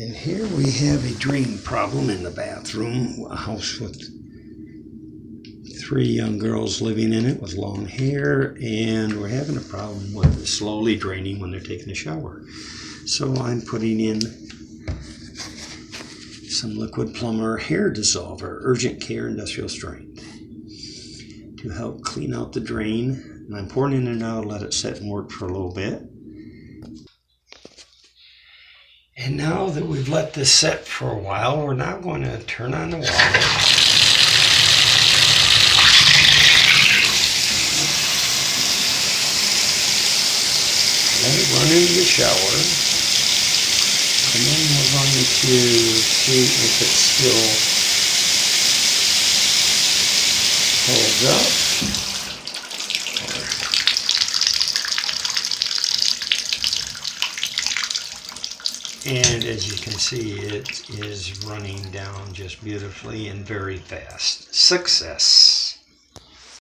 And here we have a drain problem in the bathroom, a house with 3 young girls living in it with long hair, and we're having a problem with it slowly draining when they're taking a shower. So I'm putting in some Liquid Plumr hair dissolver, urgent care industrial strength, to help clean out the drain. And I'm pouring it in now to let it set and work for a little bit. And now that we've let this set for a while, we're now going to turn on the water. Let it run into the shower. And then we're going to see if it still holds up. And as you can see, it is running down just beautifully and very fast. Success!